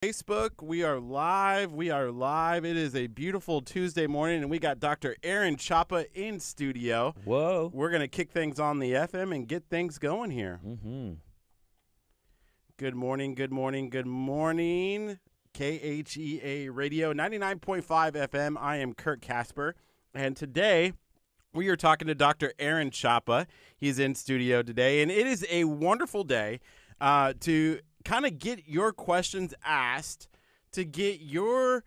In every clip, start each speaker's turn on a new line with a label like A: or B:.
A: Facebook, we are live. We are live. It is a beautiful Tuesday morning, and we got Dr. Aaron Chapa in studio.
B: Whoa.
A: We're going to kick things on the FM and get things going here.
B: Mm-hmm.
A: Good morning, good morning, good morning. KHEA Radio, 99.5 FM. I am Kurt Casper, and today we are talking to Dr. Aaron Chapa. He's in studio today, and it is a wonderful day to kind of get your questions asked, to get your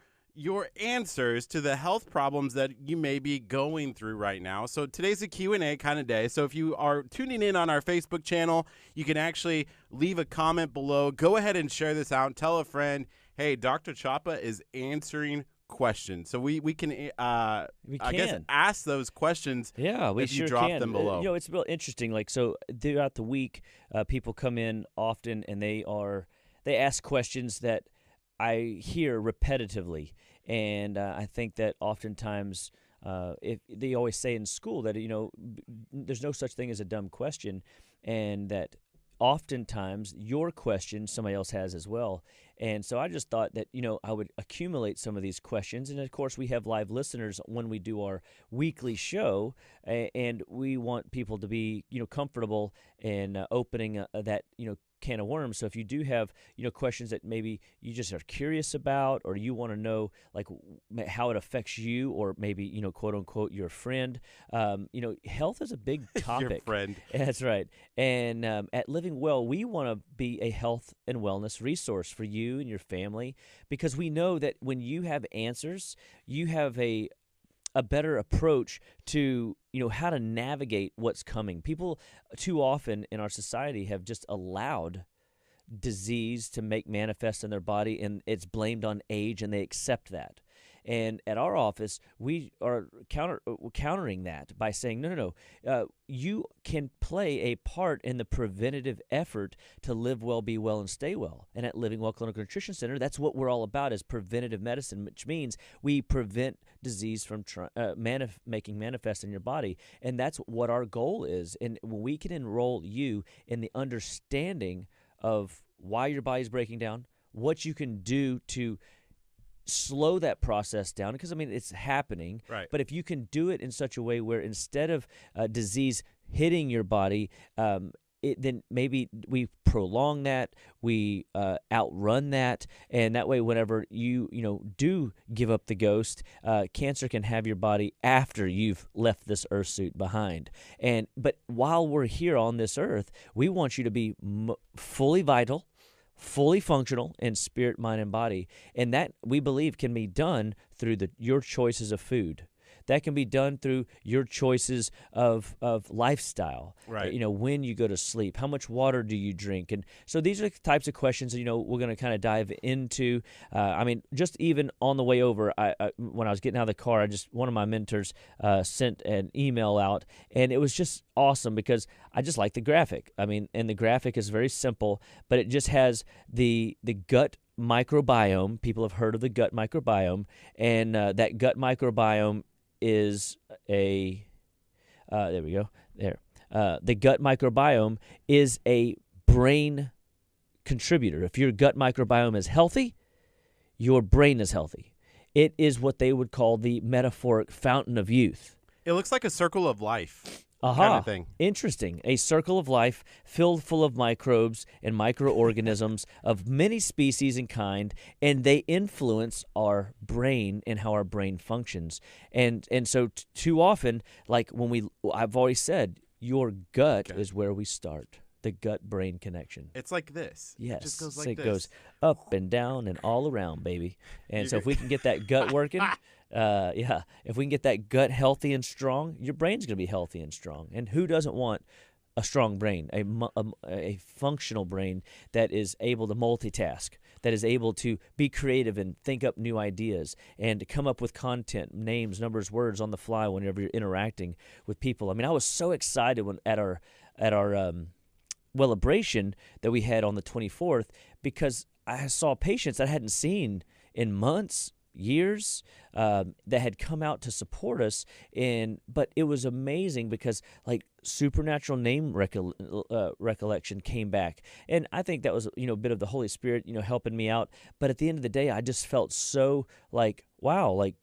A: answers to the health problems that you may be going through right now. So today's a Q&A kind of day. So if you are tuning in on our Facebook channel, you can actually leave a comment below. Go ahead and share this out and tell a friend, hey, Dr. Chapa is answering questions. So we can I guess ask those questions.
B: Yeah, we
A: if
B: sure
A: you drop
B: can.
A: them below.
B: It's real interesting. Like, so throughout the week, people come in often and they ask questions that I hear repetitively, and I think that oftentimes, if they always say in school that there's no such thing as a dumb question, and that oftentimes your question somebody else has as well. And so I just thought that, I would accumulate some of these questions. And, of course, we have live listeners when we do our weekly show, and we want people to be, comfortable in opening that, can of worms. So if you do have, questions that maybe you just are curious about, or you want to know, like, how it affects you, or maybe, quote unquote, your friend, health is a big topic.
A: Your friend.
B: That's right. And at Living Well, we want to be a health and wellness resource for you and your family, because we know that when you have answers, you have a better approach to how to navigate what's coming. People too often in our society have just allowed disease to make manifest in their body, and it's blamed on age, and they accept that. And at our office, we are countering that by saying, no. You can play a part in the preventative effort to live well, be well, and stay well. And at Living Well Clinical Nutrition Center, that's what we're all about, is preventative medicine, which means we prevent disease from making manifest in your body. And that's what our goal is. And when we can enroll you in the understanding of why your body's breaking down, what you can do to slow that process down, because it's happening.
A: Right.
B: But if you can do it in such a way where instead of disease hitting your body, then maybe we prolong that, we outrun that, and that way, whenever you do give up the ghost, cancer can have your body after you've left this earth suit behind. But while we're here on this earth, we want you to be fully vital, fully functional in spirit, mind, and body. And that, we believe, can be done through your choices of food. That can be done through your choices of lifestyle.
A: Right.
B: When you go to sleep, how much water do you drink? And so these are the types of questions, we're going to kind of dive into. Just even on the way over, when I was getting out of the car, one of my mentors sent an email out, and it was just awesome because I just like the graphic. And the graphic is very simple, but it just has the gut microbiome. People have heard of the gut microbiome, and that gut microbiome is there we go. There. The gut microbiome is a brain contributor. If your gut microbiome is healthy, your brain is healthy. It is what they would call the metaphoric fountain of youth.
A: It looks like a circle of life. Kind of thing.
B: Interesting. A circle of life filled full of microbes and microorganisms of many species and kind, and they influence our brain and how our brain functions. And so too often, like I've always said, your gut is where we start. The gut-brain connection.
A: It's like this.
B: Yes.
A: It just goes like
B: it
A: this.
B: goes up and down and all around, baby. And so if we can get that gut working, if we can get that gut healthy and strong, your brain's going to be healthy and strong. And who doesn't want a strong brain, a functional brain that is able to multitask, that is able to be creative and think up new ideas and to come up with content, names, numbers, words on the fly whenever you're interacting with people. I was so excited when at our Wellabration that we had on the 24th, because I saw patients I hadn't seen in months, years that had come out to support us. But it was amazing because like supernatural name recollection came back, and I think that was a bit of the Holy Spirit helping me out. But at the end of the day, I just felt so like, wow, like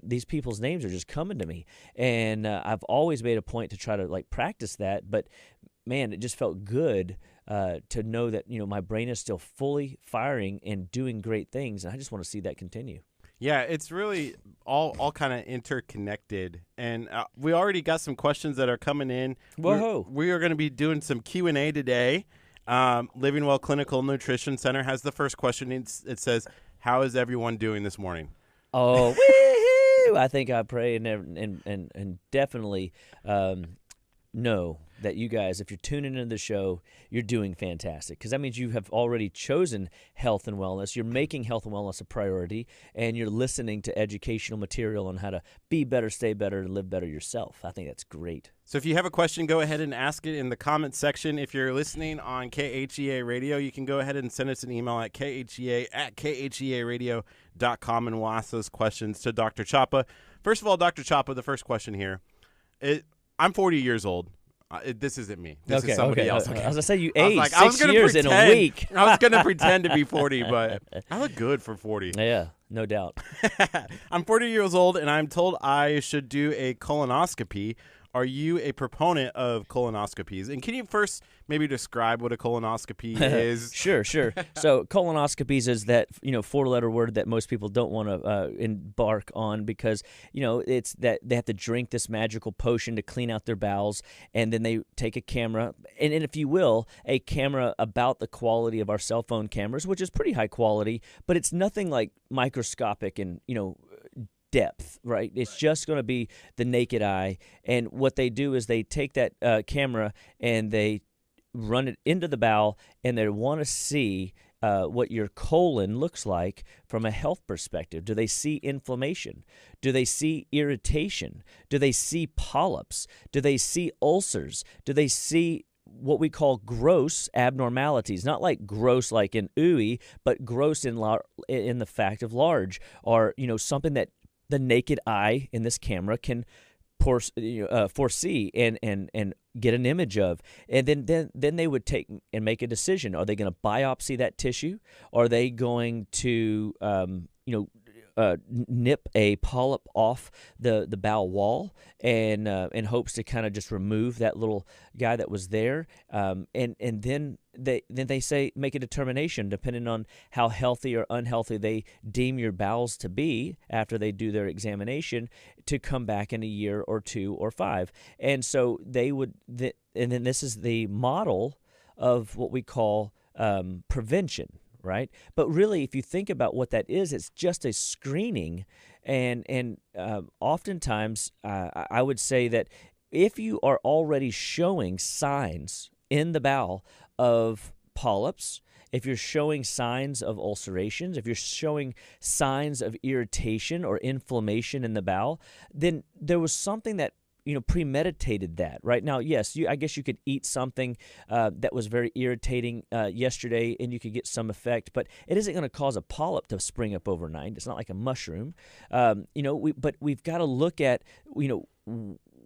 B: these people's names are just coming to me, and I've always made a point to try to like practice that. But man, it just felt good to know that my brain is still fully firing and doing great things, and I just want to see that continue.
A: Yeah, it's really all kind of interconnected, and we already got some questions that are coming in.
B: Whoa!
A: We are going to be doing some Q&A today. Living Well Clinical Nutrition Center has the first question. It says, "How is everyone doing this morning?"
B: Oh, woo-hoo! I think I pray and definitely know that you guys, if you're tuning into the show, you're doing fantastic, because that means you have already chosen health and wellness. You're making health and wellness a priority, and you're listening to educational material on how to be better, stay better, and live better yourself. I think that's great.
A: So if you have a question, go ahead and ask it in the comments section. If you're listening on KHEA Radio, you can go ahead and send us an email at khea@khearadio.com, and we'll ask those questions to Dr. Chapa. First of all, Dr. Chapa, the first question here. I'm 40 years old. This isn't me. This is somebody else. Okay.
B: I was going to say you aged 6
A: gonna
B: years in a week.
A: I was going to pretend to be 40, but I look good for 40.
B: Yeah, no doubt.
A: I'm 40 years old, and I'm told I should do a colonoscopy. Are you a proponent of colonoscopies? And can you first maybe describe what a colonoscopy is?
B: Sure. So colonoscopies is that 4-letter word that most people don't want to embark on, because it's that they have to drink this magical potion to clean out their bowels, and then they take a camera, and if you will, a camera about the quality of our cell phone cameras, which is pretty high quality, but it's nothing like microscopic and depth, right? It's just going to be the naked eye. And what they do is they take that camera and they run it into the bowel, and they want to see what your colon looks like from a health perspective. Do they see inflammation? Do they see irritation? Do they see polyps? Do they see ulcers? Do they see what we call gross abnormalities? Not like gross like in ooey, but gross in the fact of large, or something that the naked eye in this camera can foresee and get an image of. And then they would take and make a decision. Are they going to biopsy that tissue? Are they going to nip a polyp off the bowel wall and in hopes to kind of just remove that little guy that was there? And then they say make a determination depending on how healthy or unhealthy they deem your bowels to be after they do their examination, to come back in a year or 2 or 5. And so they would, and then this is the model of what we call prevention, right? But really, if you think about what that is, it's just a screening, and oftentimes I would say that if you are already showing signs in the bowel of polyps, if you're showing signs of ulcerations, if you're showing signs of irritation or inflammation in the bowel, then there was something that premeditated that. Right now, yes, I guess you could eat something that was very irritating yesterday, and you could get some effect, but it isn't going to cause a polyp to spring up overnight. It's not like a mushroom, but we've got to look at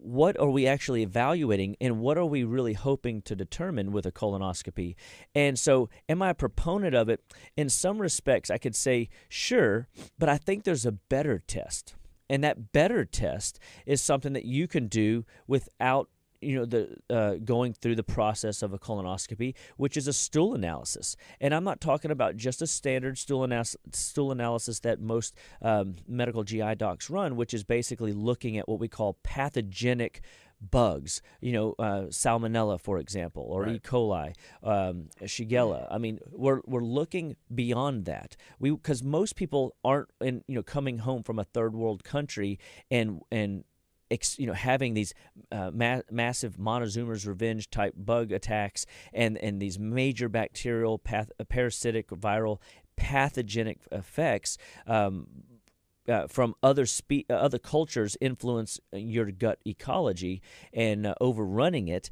B: what are we actually evaluating, and what are we really hoping to determine with a colonoscopy? And so, am I a proponent of it? In some respects, I could say sure, but I think there's a better test. And that better test is something that you can do without going through the process of a colonoscopy, which is a stool analysis. And I'm not talking about just a standard stool analysis that most medical GI docs run, which is basically looking at what we call pathogenic bugs, Salmonella, for example, or right. E. coli, Shigella. I mean, we're looking beyond that. Because most people aren't coming home from a third world country and having these massive Montezuma's Revenge type bug attacks and these major bacterial, parasitic, viral, pathogenic effects. from other cultures influence your gut ecology and overrunning it.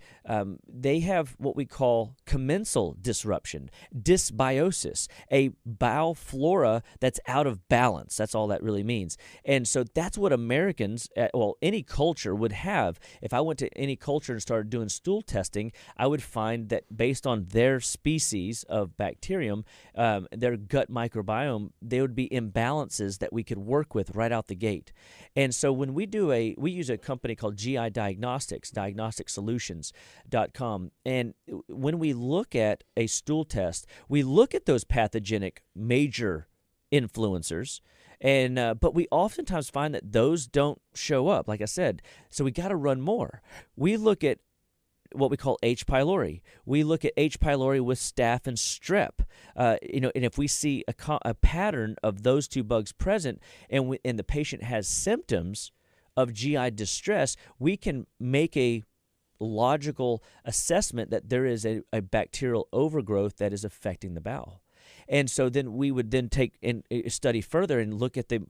B: They have what we call commensal disruption, dysbiosis, a bowel flora that's out of balance. That's all that really means. And so that's what Americans, any culture would have. If I went to any culture and started doing stool testing, I would find that based on their species of bacterium, their gut microbiome, there would be imbalances that we could work with right out the gate. And so when we use a company called GI Diagnostics, diagnosticsolutions.com, and when we look at a stool test, we look at those pathogenic major influencers, and but we oftentimes find that those don't show up, like I said. So we got to run more. We look at what we call H. pylori. We look at H. pylori with staph and strep, and if we see a pattern of those two bugs present, and the patient has symptoms of GI distress, we can make a logical assessment that there is a bacterial overgrowth that is affecting the bowel. And so then we would then take and study further and look at the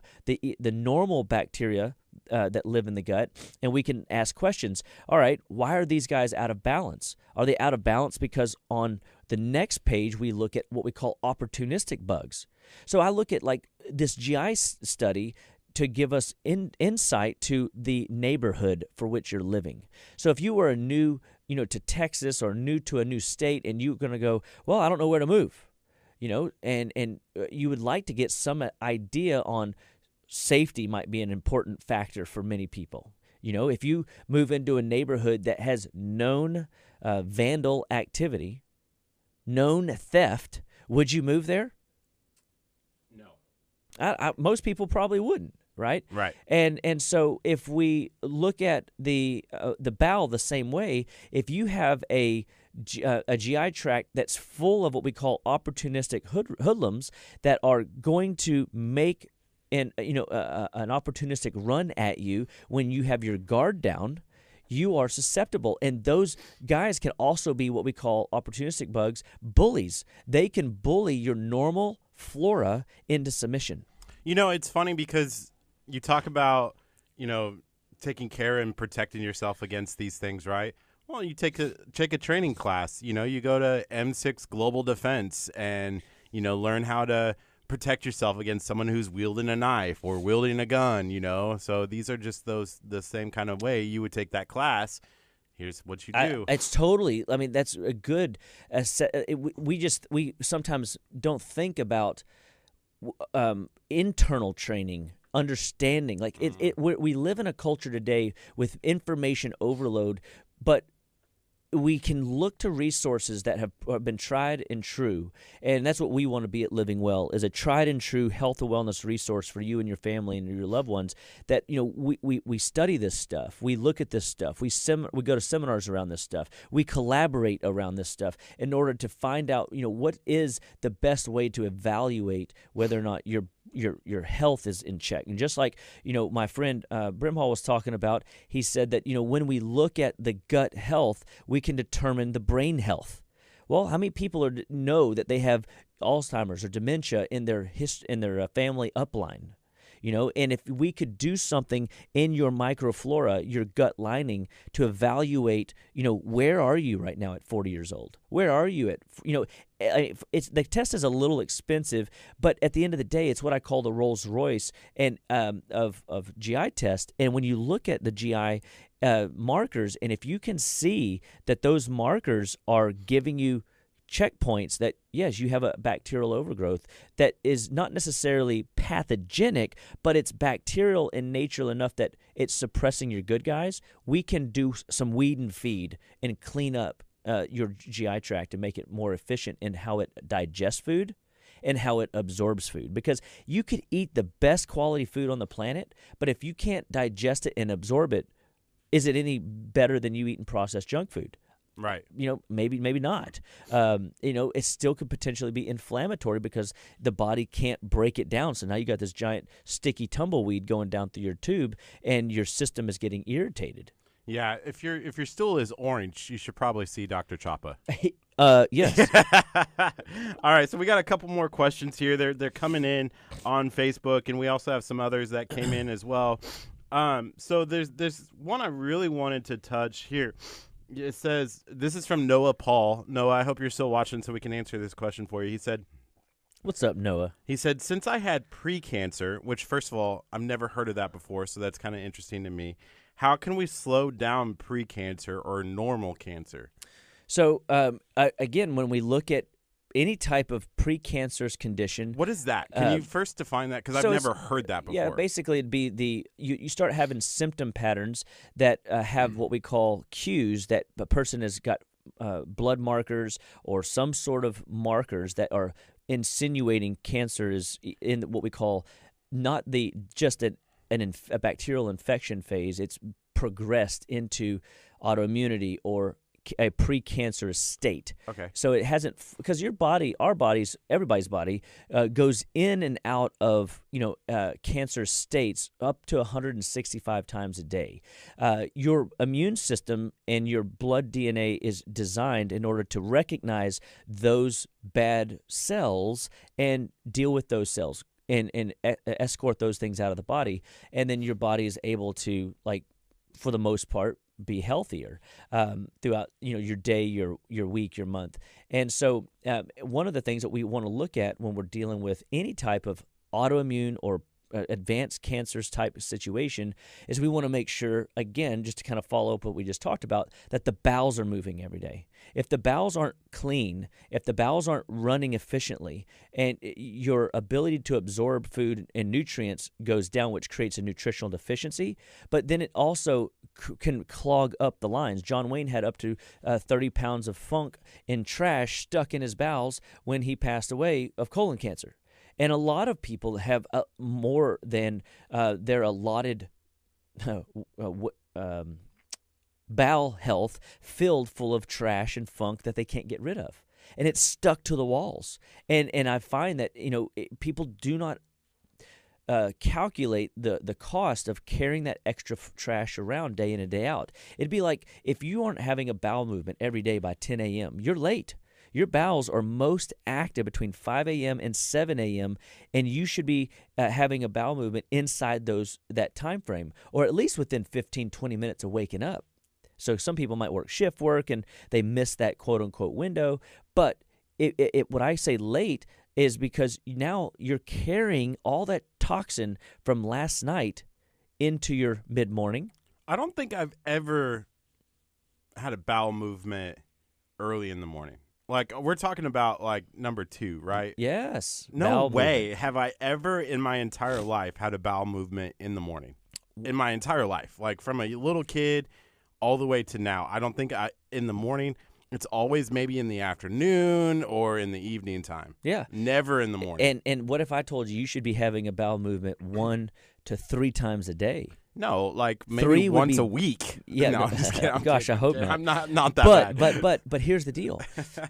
B: normal bacteria that live in the gut, and we can ask questions. All right, why are these guys out of balance? Are they out of balance because on the next page we look at what we call opportunistic bugs? So I look at like this GI study to give us insight to the neighborhood for which you're living. So if you were new, to Texas or new to a new state, and you're going to go, well, I don't know where to move. And you would like to get some idea on safety might be an important factor for many people. If you move into a neighborhood that has known vandal activity, known theft, would you move there?
A: No.
B: Most people probably wouldn't, right?
A: Right.
B: And so if we look at the bowel the same way, if you have a GI tract that's full of what we call opportunistic hoodlums that are going to make an opportunistic run at you when you have your guard down, you are susceptible. And those guys can also be what we call opportunistic bugs, bullies. They can bully your normal flora into submission.
A: It's funny because you talk about, taking care and protecting yourself against these things, right? Well, you take a training class, you go to M6 Global Defense and, learn how to protect yourself against someone who's wielding a knife or wielding a gun, So these are just the same kind of way you would take that class. Here's what you do.
B: It's totally, that's a good, we sometimes don't think about internal training, understanding. Like we live in a culture today with information overload, but we can look to resources that have been tried and true, and that's what we want to be at Living Well, is a tried and true health and wellness resource for you and your family and your loved ones. That we study this stuff, we look at this stuff, we go to seminars around this stuff, we collaborate around this stuff in order to find out what is the best way to evaluate whether or not your health is in check. And just like, my friend Brimhall was talking about, he said that, when we look at the gut health, we can determine the brain health. Well, how many people know that they have Alzheimer's or dementia in their family upline? And if we could do something in your microflora, your gut lining, to evaluate, where are you right now at 40 years old? Where are you at, the test is a little expensive, but at the end of the day, it's what I call the Rolls Royce and of GI test. And when you look at the GI markers, and if you can see that those markers are giving you checkpoints that, yes, you have a bacterial overgrowth that is not necessarily pathogenic, but it's bacterial in nature enough that it's suppressing your good guys, we can do some weed and feed and clean up your GI tract and make it more efficient in how it digests food and how it absorbs food. Because you could eat the best quality food on the planet, but if you can't digest it and absorb it, is it any better than you eating processed junk food?
A: Right.
B: Maybe not. It still could potentially be inflammatory because the body can't break it down. So now you got this giant sticky tumbleweed going down through your tube, and your system is getting irritated.
A: Yeah, if your stool is orange, you should probably see Dr. Chapa.
B: Yes.
A: All right, so we got a couple more questions here. They're coming in on Facebook, and we also have some others that came in as well. So there's one I really wanted to touch here. It says, this is from Noah Paul. Noah, I hope you're still watching so we can answer this question for you. He said,
B: What's up, Noah?
A: He said, since I had pre-cancer, which first of all, I've never heard of that before, so that's kind of interesting to me. How can we slow down pre-cancer or normal cancer?
B: So, again, when we look at any type of precancerous condition.
A: What is that? Can you first define that? Because I've never heard that before.
B: Yeah, basically it'd be you start having symptom patterns that have what we call cues that a person has got blood markers or some sort of markers that are insinuating cancer is in what we call not just a bacterial infection phase. It's progressed into autoimmunity or a precancerous state.
A: Okay.
B: So it hasn't, because your body, our bodies, everybody's body goes in and out of cancer states up to 165 times a day. Your immune system and your blood DNA is designed in order to recognize those bad cells and deal with those cells and escort those things out of the body, and then your body is able to, like, for the most part, be healthier throughout your day, your week, your month. And so one of the things that we want to look at when we're dealing with any type of autoimmune or advanced cancers type of situation is we want to make sure, again, just to kind of follow up what we just talked about, that the bowels are moving every day. If the bowels aren't clean, if the bowels aren't running efficiently, and your ability to absorb food and nutrients goes down, which creates a nutritional deficiency, but then it also can clog up the lines. John Wayne had up to 30 pounds of funk and trash stuck in his bowels when he passed away of colon cancer. And a lot of people have more than their allotted bowel health filled full of trash and funk that they can't get rid of. And it's stuck to the walls. And I find that people do not calculate the cost of carrying that extra trash around day in and day out. It'd be like if you aren't having a bowel movement every day by 10 a.m., you're late. Your bowels are most active between 5 a.m. and 7 a.m., and you should be having a bowel movement inside that time frame, or at least within 15, 20 minutes of waking up. So some people might work shift work, and they miss that quote-unquote window. But what I say late is because now you're carrying all that toxin from last night into your mid-morning.
A: I don't think I've ever had a bowel movement early in the morning. Like, we're talking about, like, number 2, right?
B: Yes.
A: No way have I ever in my entire life had a bowel movement in the morning. In my entire life. Like, from a little kid all the way to now. I don't think in the morning. It's always maybe in the afternoon or in the evening time.
B: Yeah.
A: Never in the morning.
B: And what if I told you should be having a bowel movement 1 to 3 times a day?
A: No, like maybe once a week.
B: Yeah,
A: no, I'm just kidding.
B: Gosh,
A: kidding.
B: I hope not.
A: I'm not that bad.
B: But here's the deal.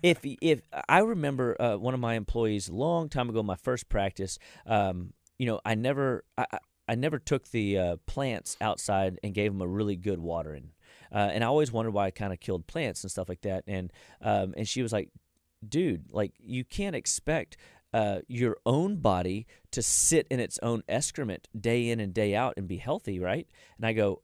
B: If I remember one of my employees a long time ago, my first practice, I never took the plants outside and gave them a really good watering. And I always wondered why I kind of killed plants and stuff like that. And she was like, dude, like, you can't expect your own body to sit in its own excrement day in and day out and be healthy, right? And I go,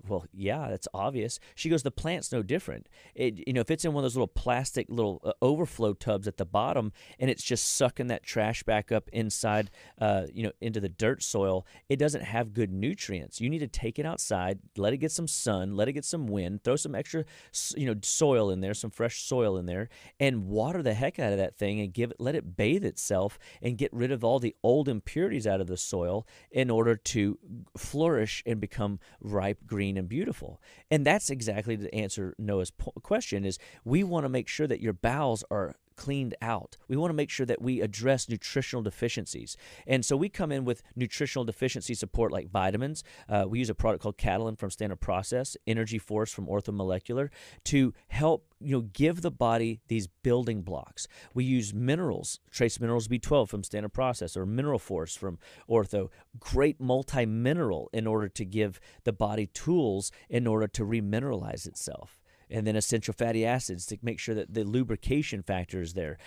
B: well, yeah, that's obvious. She goes, the plant's no different. If it's in one of those little plastic little overflow tubs at the bottom and it's just sucking that trash back up inside, into the dirt soil, it doesn't have good nutrients. You need to take it outside, let it get some sun, let it get some wind, throw some extra, soil in there, some fresh soil in there, and water the heck out of that thing and let it bathe itself and get rid of all the old impurities out of the soil in order to flourish and become ripe, green, and beautiful. And that's exactly the answer Noah's question is. We want to make sure that your bowels are cleaned out. We want to make sure that we address nutritional deficiencies. And so we come in with nutritional deficiency support like vitamins. We use a product called Catalin from Standard Process, Energy Force from Orthomolecular to help give the body these building blocks. We use minerals, trace minerals B12 from Standard Process or Mineral Force from Ortho, great multi-mineral in order to give the body tools in order to remineralize itself. and then essential fatty acids to make sure that the lubrication factor is there.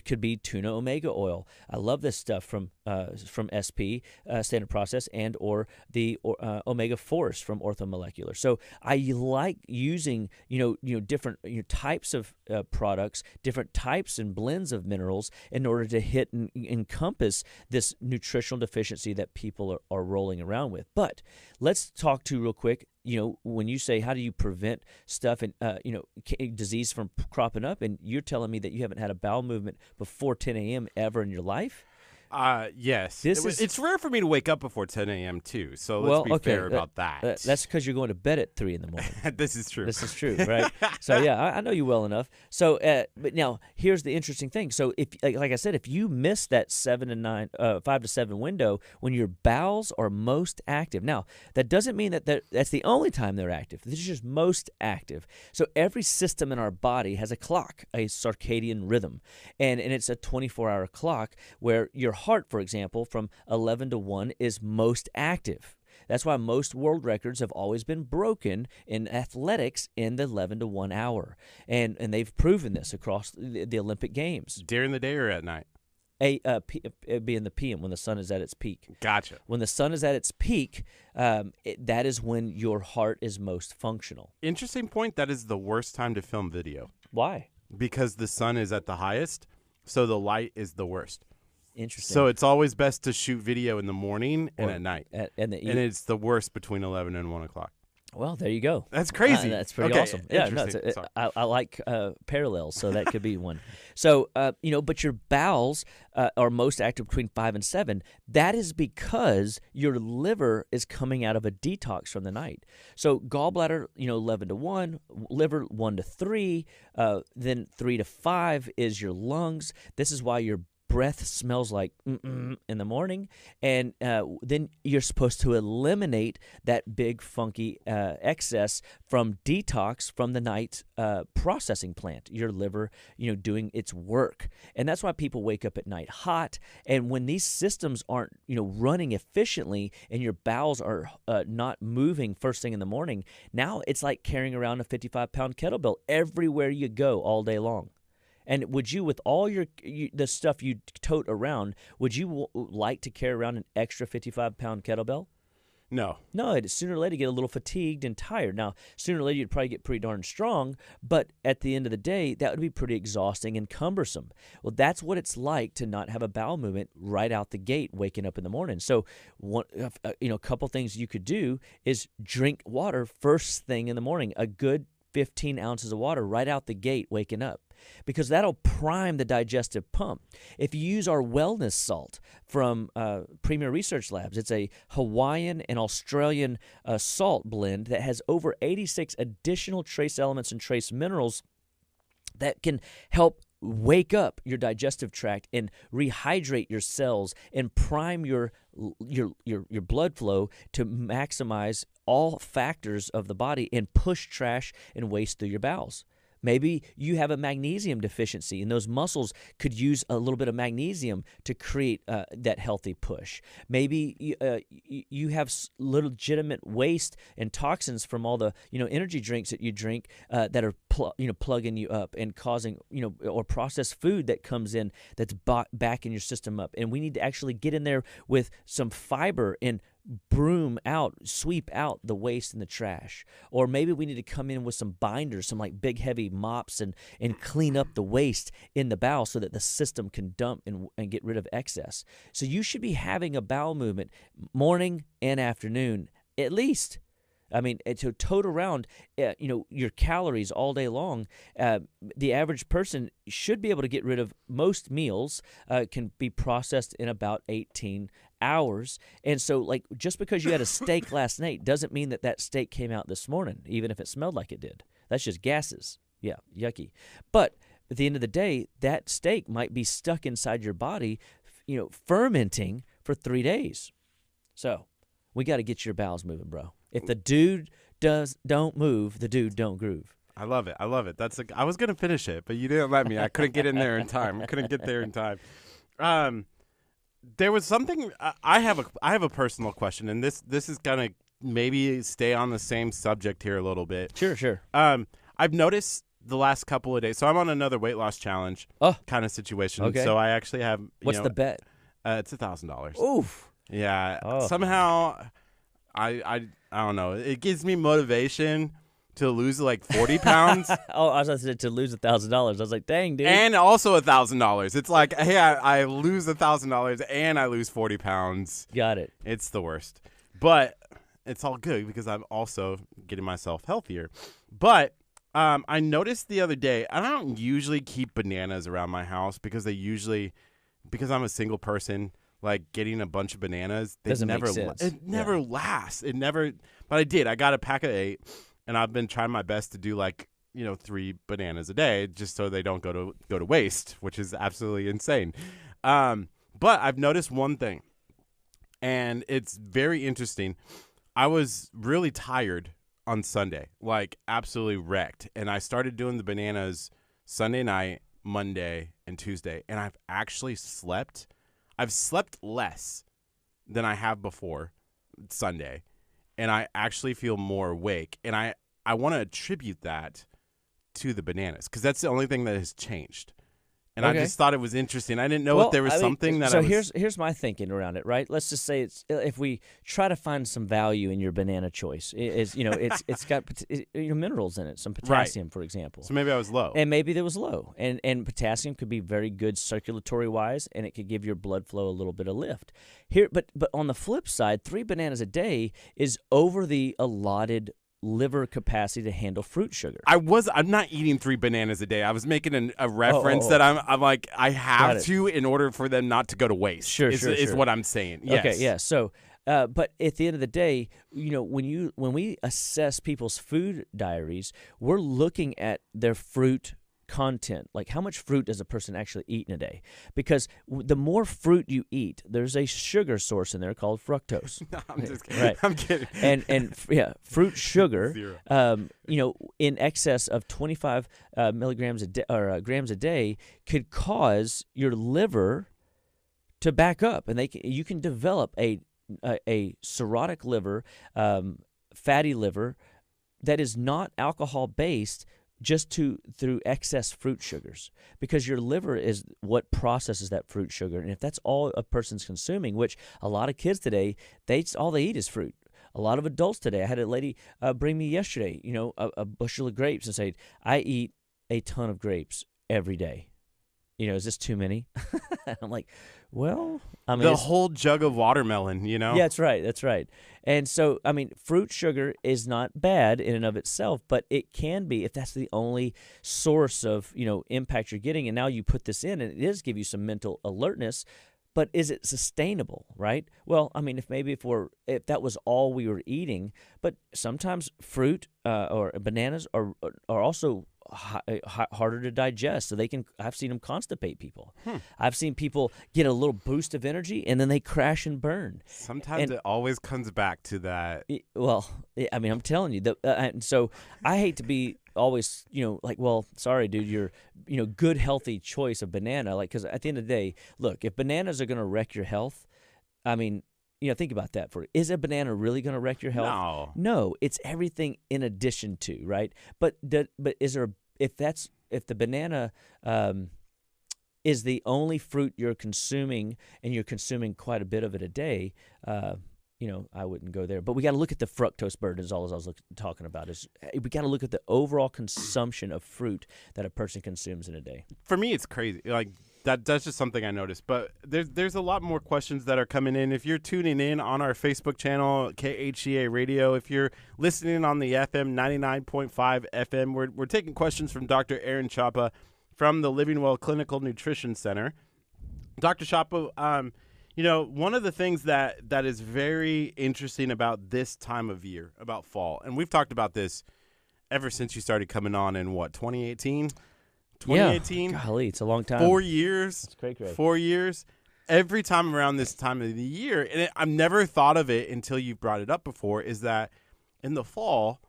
B: Could be tuna omega oil. I love this stuff from SP, Standard Process, and or the omega 4s from Orthomolecular. So I like using different types of products, different types and blends of minerals in order to hit and encompass this nutritional deficiency that people are rolling around with. But let's talk to real quick. When you say how do you prevent stuff and disease from cropping up, and you're telling me that you haven't had a bowel movement before 10 a.m. ever in your life?
A: Yes. It's rare for me to wake up before 10 a.m. too, so let's be fair about that.
B: That's because you're going to bed at 3 in the morning.
A: This is true.
B: This is true, right? So, yeah, I know you well enough. So, but now, here's the interesting thing. So, if, like I said, if you miss that 5 to 7 window when your bowels are most active, now, that doesn't mean that that's the only time they're active. This is just most active. So, every system in our body has a clock, a circadian rhythm, and it's a 24-hour clock where your heart, for example, from 11 to 1 is most active. That's why most world records have always been broken in athletics in the 11 to 1 hour. And they've proven this across the Olympic Games.
A: During the day or at night?
B: It'd be in the PM when the sun is at its peak.
A: Gotcha.
B: When the sun is at its peak, that is when your heart is most functional.
A: Interesting point. That is the worst time to film video.
B: Why?
A: Because the sun is at the highest, so the light is the worst.
B: Interesting.
A: So it's always best to shoot video in the morning and at night.
B: And
A: it's the worst between 11 and 1 o'clock.
B: Well, there you go.
A: That's crazy.
B: That's pretty awesome. Yeah, no, I like parallels, so that could be one. So, but your bowels are most active between 5 and 7. That is because your liver is coming out of a detox from the night. So gallbladder, 11 to 1, liver 1 to 3, then 3 to 5 is your lungs. This is why your breath smells like in the morning, and then you're supposed to eliminate that big funky excess from detox from the night processing plant, your liver doing its work. And that's why people wake up at night hot, and when these systems aren't running efficiently and your bowels are not moving first thing in the morning, now it's like carrying around a 55-pound kettlebell everywhere you go all day long. And would you, with all the stuff you tote around, would you like to carry around an extra 55-pound kettlebell?
A: No.
B: No, sooner or later you get a little fatigued and tired. Now, sooner or later you'd probably get pretty darn strong, but at the end of the day, that would be pretty exhausting and cumbersome. Well, that's what it's like to not have a bowel movement right out the gate waking up in the morning. So, a couple things you could do is drink water first thing in the morning, a good 15 ounces of water right out the gate waking up, because that'll prime the digestive pump. If you use our wellness salt from Premier Research Labs, it's a Hawaiian and Australian salt blend that has over 86 additional trace elements and trace minerals that can help wake up your digestive tract and rehydrate your cells and prime your blood flow to maximize all factors of the body and push trash and waste through your bowels. Maybe you have a magnesium deficiency, and those muscles could use a little bit of magnesium to create that healthy push. Maybe you have legitimate waste and toxins from all the energy drinks that you drink that are plugging you up and causing or processed food that comes in that's backing your system up. And we need to actually get in there with some fiber and sweep out the waste and the trash. Or maybe we need to come in with some binders, some like big heavy mops, and clean up the waste in the bowel so that the system can dump and get rid of excess. So you should be having a bowel movement morning and afternoon at least. I mean, to tote around, your calories all day long. The average person should be able to get rid of most meals. Can be processed in about 18 hours. And so, just because you had a steak last night doesn't mean that steak came out this morning, even if it smelled like it did. That's just gases. Yeah, yucky. But at the end of the day, that steak might be stuck inside your body, fermenting for 3 days. So we got to get your bowels moving, bro. If the dude don't move, the dude don't groove.
A: I love it. I was gonna finish it, but you didn't let me. I couldn't get in there in time. There was something. I have a personal question, and this is gonna maybe stay on the same subject here a little bit.
B: Sure.
A: I've noticed the last couple of days. So I'm on another weight loss challenge kind of situation.
B: Okay.
A: So I actually have.
B: What's the bet?
A: It's $1,000.
B: Oof.
A: Yeah.
B: Oh.
A: Somehow, I don't know. It gives me motivation to lose like 40 pounds.
B: Oh, I was going to say to lose $1,000. I was like, dang, dude.
A: And also $1,000. It's like, hey, I lose $1,000 and I lose 40 pounds.
B: Got it.
A: It's the worst. But it's all good because I'm also getting myself healthier. But I noticed the other day, I don't usually keep bananas around my house because because I'm a single person, like getting a bunch of bananas,
B: Doesn't make sense.
A: It never lasts. But I did. I got a pack of 8. And I've been trying my best to do 3 bananas a day just so they don't go to waste, which is absolutely insane. But I've noticed one thing, and it's very interesting. I was really tired on Sunday, like absolutely wrecked. And I started doing the bananas Sunday night, Monday, and Tuesday. And I've actually slept. I've slept less than I have before Sunday. And I actually feel more awake. And I want to attribute that to the bananas because that's the only thing that has changed. And
B: Okay.
A: I just thought it was interesting. I didn't know if there was something that
B: so
A: I was...
B: here's my thinking around it, right? Let's just say if we try to find some value in your banana choice, it's got minerals in it, some potassium, for example.
A: So maybe I was low.
B: And maybe there was low. And potassium could be very good circulatory wise, and it could give your blood flow a little bit of lift. But on the flip side, 3 bananas a day is over the allotted liver capacity to handle fruit sugar.
A: I'm not eating 3 bananas a day. I was making a reference that I'm like, I have to in order for them not to go to waste.
B: Sure.
A: Is what I'm saying. Yes.
B: Okay, yeah. So, but at the end of the day, when we assess people's food diaries, we're looking at their fruit content, like how much fruit does a person actually eat in a day? Because the more fruit you eat, there's a sugar source in there called fructose.
A: No, I'm just kidding.
B: Right.
A: I'm kidding.
B: And fruit sugar,
A: Zero.
B: In excess of 25 milligrams a day or grams a day could cause your liver to back up, and you can develop a cirrhotic liver, fatty liver that is not alcohol based. Just through excess fruit sugars, because your liver is what processes that fruit sugar, and if that's all a person's consuming, which a lot of kids today, all they eat is fruit. A lot of adults today, I had a lady bring me yesterday, a bushel of grapes and say, "I eat a ton of grapes every day. Is this too many?" I'm like, well, I mean,
A: the whole jug of watermelon,
B: Yeah, that's right. And so, I mean, fruit sugar is not bad in and of itself, but it can be if that's the only source of, impact you're getting. And now you put this in, and it does give you some mental alertness, but is it sustainable, right? Well, I mean, if that was all we were eating, but sometimes fruit or bananas are also harder to digest, so I've seen them constipate people. I've seen people get a little boost of energy and then they crash and burn.
A: Sometimes it always comes back to that.
B: Well, I mean, I'm telling you and so I hate to be always, well, sorry, dude, you're, good, healthy choice of banana, because at the end of the day, look, if bananas are going to wreck your health, I mean, think about that is a banana really going to wreck your health? No, it's everything in addition to, right? But is there, if the banana is the only fruit you're consuming, and you're consuming quite a bit of it a day, I wouldn't go there. But we got to look at the fructose burden, is all I was talking about. Is we got to look at the overall consumption of fruit that a person consumes in a day.
A: For me, it's crazy. That's just something I noticed. But there's a lot more questions that are coming in. If you're tuning in on our Facebook channel, KHEA Radio, if you're listening on the FM, 99.5 FM, we're taking questions from Dr. Aaron Chapa from the Living Well Clinical Nutrition Center. Dr. Chapa, one of the things that is very interesting about this time of year, about fall, and we've talked about this ever since you started coming on in 2018? 2018.
B: Yeah, golly, it's a long time.
A: 4 years.
B: It's great.
A: 4 years. Every time around this time of the year, and I've never thought of it until you brought it up before, is that in the fall,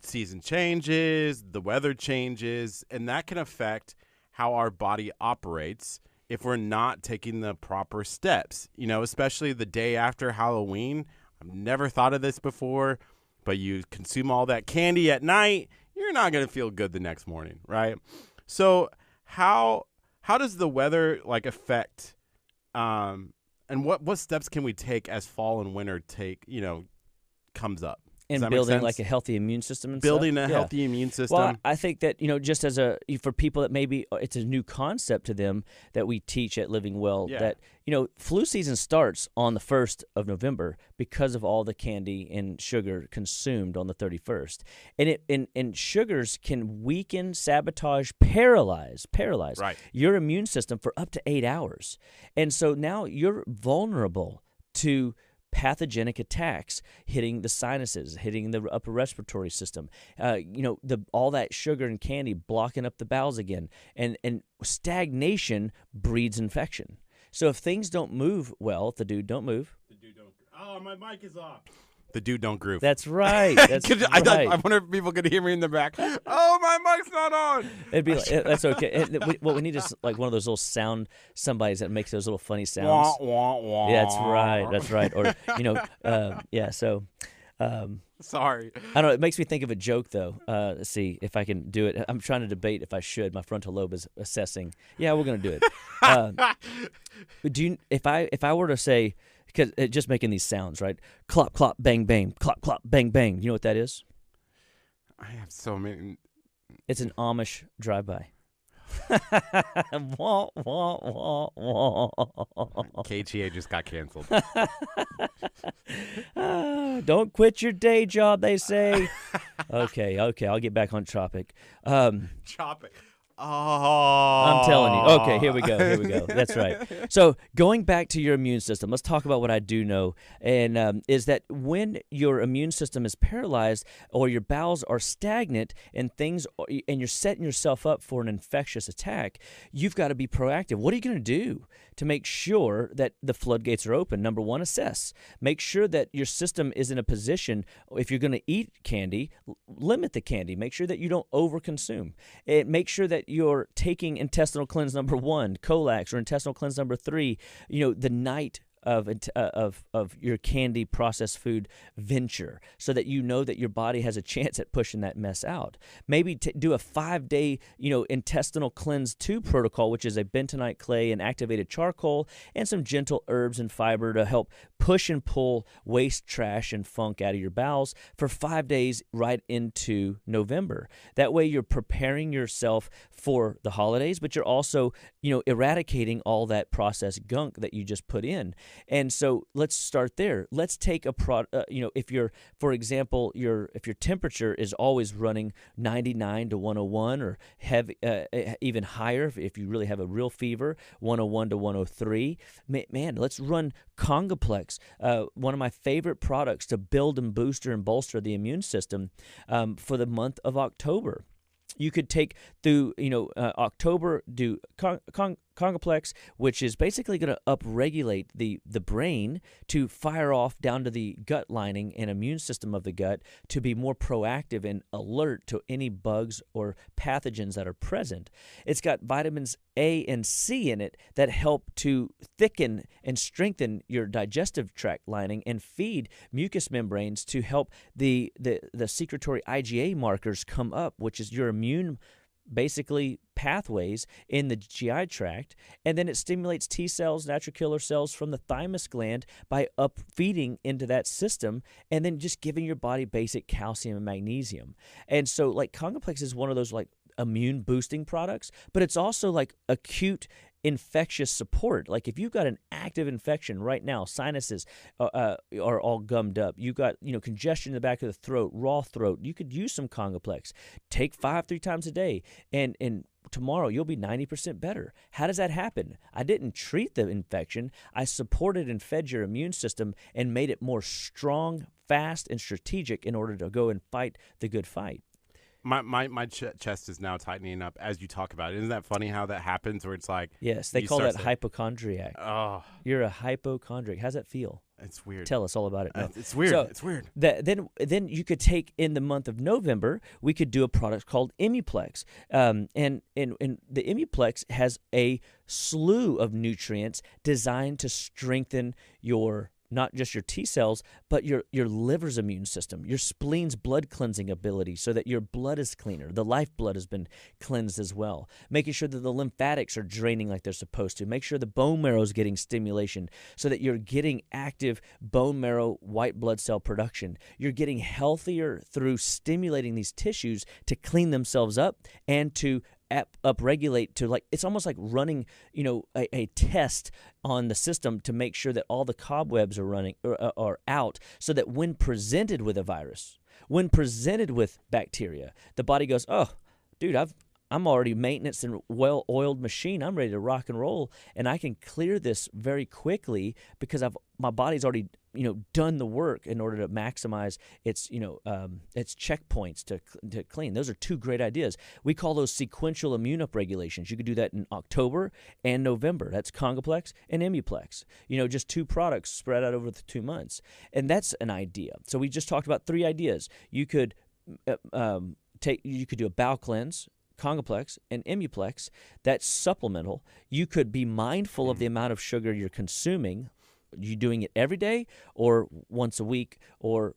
A: season changes, the weather changes, and that can affect how our body operates if we're not taking the proper steps, especially the day after Halloween. I've never thought of this before, but you consume all that candy at night, you're you're not going to feel good the next morning, right? So how does the weather like affect and what steps can we take as fall and winter comes up?
B: And building like a healthy immune system and
A: building
B: stuff?
A: a healthy immune system.
B: Well, I think that, just as for people that maybe it's a new concept to them that we teach at Living Well, that, flu season starts on the 1st of November because of all the candy and sugar consumed on the 31st. And sugars can weaken, sabotage, paralyze your immune system for up to 8 hours. And so now you're vulnerable to pathogenic attacks hitting the sinuses, hitting the upper respiratory system, all that sugar and candy blocking up the bowels again, and stagnation breeds infection. So if things don't move well, if the dude don't move.
A: Oh, my mic is off. The dude don't groove.
B: That's right. That's right.
A: I wonder if people could hear me in the back. Oh, my mic's not on.
B: It'd be like, that's okay. What we need is like one of those little sound somebodies that makes those little funny sounds.
A: Wah, wah, wah.
B: Yeah, that's right. Or So.
A: Sorry.
B: I don't know. It makes me think of a joke though. Let's see if I can do it. I'm trying to debate if I should. My frontal lobe is assessing. Yeah, we're gonna do it. If I were to say, because just making these sounds, right? Clop, clop, bang, bang, clop, clop, bang, bang. You know what that is?
A: I have so many.
B: It's an Amish drive-by. Wah, wah, wah, wah.
A: KHEA just got canceled.
B: Don't quit your day job, they say. Okay, I'll get back on topic.
A: Topic. Oh.
B: I'm telling you. Okay, here we go. That's right. So going back to your immune system, let's talk about what I do know, and is that when your immune system is paralyzed or your bowels are stagnant and you're setting yourself up for an infectious attack, you've got to be proactive. What are you going to do to make sure that the floodgates are open? Number one, assess. Make sure that your system is in a position, if you're going to eat candy, limit the candy. Make sure that you don't overconsume. Make sure that you're taking intestinal cleanse number 1, Colax, or intestinal cleanse number 3, the night of your candy processed food venture, so that you know that your body has a chance at pushing that mess out. Maybe do a 5-day intestinal cleanse 2 protocol, which is a bentonite clay and activated charcoal and some gentle herbs and fiber to help push and pull waste, trash, and funk out of your bowels for 5 days right into November. That way you're preparing yourself for the holidays, but you're also eradicating all that processed gunk that you just put in. And so let's start there. Let's take a if you're, for example, if your temperature is always running 99 to 101 or heavy, even higher, if you really have a real fever, 101 to 103, man, let's run Congaplex, one of my favorite products to build and booster and bolster the immune system for the month of October. You could take through, October, do Congaplex, which is basically going to upregulate the brain to fire off down to the gut lining and immune system of the gut to be more proactive and alert to any bugs or pathogens that are present. It's got vitamins A and C in it that help to thicken and strengthen your digestive tract lining and feed mucous membranes to help the secretory IgA markers come up, which is your immune basically pathways in the GI tract, and then it stimulates T cells, natural killer cells from the thymus gland by feeding into that system, and then just giving your body basic calcium and magnesium. And so like Congaplex is one of those like immune boosting products, but it's also like acute infectious support. Like if you've got an active infection right now, sinuses are all gummed up, you got congestion in the back of the throat, raw throat, you could use some Congaplex. Take 3 times a day, and tomorrow you'll be 90% better. How does that happen? I didn't treat the infection. I supported and fed your immune system and made it more strong, fast, and strategic in order to go and fight the good fight.
A: My chest is now tightening up as you talk about it. Isn't that funny how that happens, where it's like...
B: Yes, they call that hypochondriac.
A: Oh.
B: You're a hypochondriac. How's that feel?
A: It's weird.
B: Tell us all about it. No.
A: It's weird.
B: So
A: it's weird.
B: Then you could take, in the month of November, we could do a product called Imuplex. And the Imuplex has a slew of nutrients designed to strengthen your not just your T cells, but your liver's immune system, your spleen's blood cleansing ability, so that your blood is cleaner. The lifeblood has been cleansed as well. Making sure that the lymphatics are draining like they're supposed to. Make sure the bone marrow is getting stimulation so that you're getting active bone marrow white blood cell production. You're getting healthier through stimulating these tissues to clean themselves up and to upregulate, to like, it's almost like running, a test on the system to make sure that all the cobwebs are running or are out, so that when presented with a virus, when presented with bacteria, the body goes, oh, dude, I'm already maintenance and well-oiled machine. I'm ready to rock and roll, and I can clear this very quickly because my body's already done the work in order to maximize its checkpoints to clean. Those are two great ideas. We call those sequential immune upregulations. You could do that in October and November. That's Congoplex and Immuplex. Just two products spread out over the 2 months, and that's an idea. So we just talked about 3 ideas. You could do a bowel cleanse, Congoplex, and Immuplex. That's supplemental. You could be mindful of the amount of sugar you're consuming. You doing it every day or once a week, or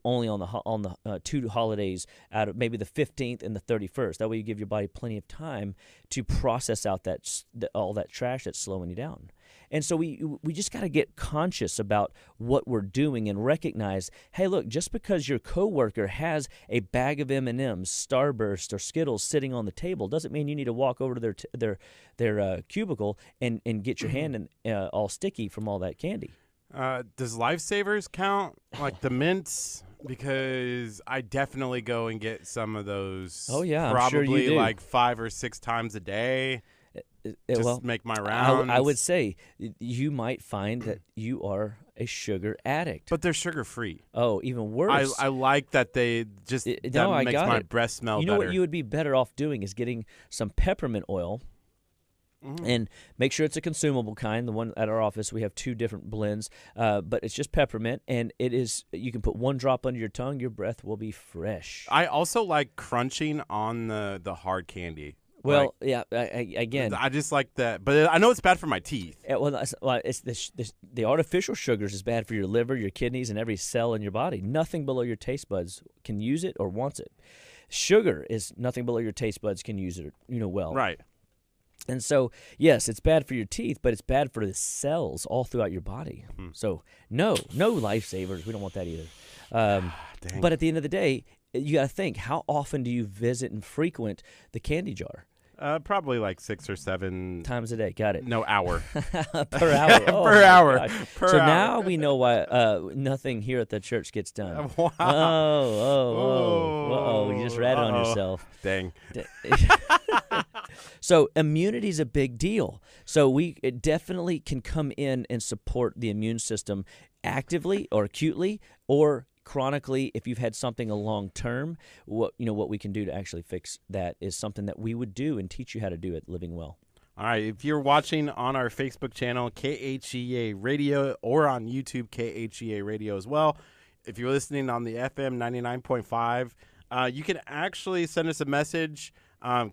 B: only on the 2 holidays out of maybe the 15th and the 31st. That way you give your body plenty of time to process out all that trash that's slowing you down. And so we just got to get conscious about what we're doing and recognize, hey, look, just because your coworker has a bag of M&Ms, Starburst, or Skittles sitting on the table doesn't mean you need to walk over to their cubicle and get your hand all sticky from all that candy.
A: Does Lifesavers count, like the mints? Because I definitely go and get some of those.
B: Oh, yeah,
A: probably
B: I'm sure you do.
A: like 5 or 6 times a day. Make my rounds.
B: I would say you might find that you are a sugar addict.
A: But they're sugar-free.
B: Oh, even worse.
A: I like that they just makes my breath smell better.
B: You know what you would be better off doing is getting some peppermint oil. And make sure it's a consumable kind. The one at our office, we have 2 different blends, but it's just peppermint, and you can put 1 drop under your tongue. Your breath will be fresh.
A: I also like crunching on the hard candy.
B: Well, yeah. Again,
A: I just like that, but I know it's bad for my teeth.
B: It's the artificial sugars is bad for your liver, your kidneys, and every cell in your body. Nothing below your taste buds can use it or wants it. Sugar is nothing below your taste buds can use it. Well.
A: Right.
B: And so, yes, it's bad for your teeth, but it's bad for the cells all throughout your body. So, no Lifesavers. We don't want that either. But at the end of the day, you got to think, how often do you visit and frequent the candy jar?
A: Probably like 6 or 7
B: times a day. Got it.
A: No, hour.
B: Per hour. Oh,
A: per hour.
B: So now we know why nothing here at the church gets done.
A: Wow.
B: Oh. You just ratted on yourself.
A: Dang.
B: So immunity is a big deal. So it definitely can come in and support the immune system actively or acutely or chronically. If you've had something a long term, what we can do to actually fix that is something that we would do and teach you how to do at Living Well.
A: All right. If you're watching on our Facebook channel, KHEA Radio, or on YouTube, KHEA Radio as well, if you're listening on the FM 99.5, you can actually send us a message.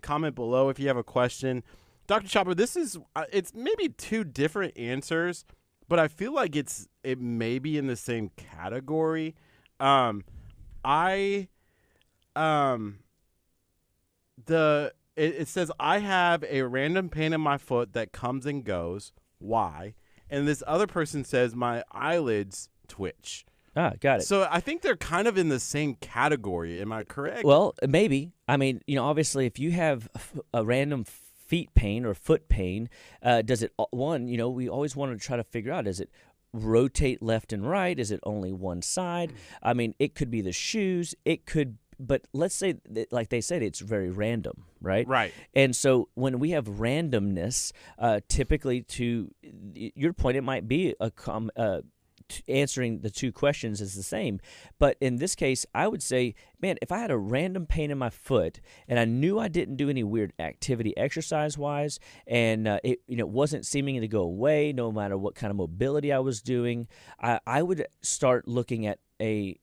A: Comment below if you have a question. Dr. Chapa, this is it's maybe 2 different answers, but I feel like it may be in the same category. It says I have a random pain in my foot that comes and goes. Why? And this other person says my eyelids twitch.
B: Ah, got it.
A: So I think they're kind of in the same category. Am I correct?
B: Well, maybe. I mean, obviously, if you have a random feet pain or foot pain, does it, we always want to try to figure out, does it rotate left and right? Is it only one side? I mean, it could be the shoes. It could, but let's say, that, like they said, it's very random, right?
A: Right.
B: And so when we have randomness, typically to your point, it might be answering the 2 questions is the same. But in this case, I would say, man, if I had a random pain in my foot and I knew I didn't do any weird activity exercise-wise, and it wasn't seeming to go away no matter what kind of mobility I was doing, I would start looking at do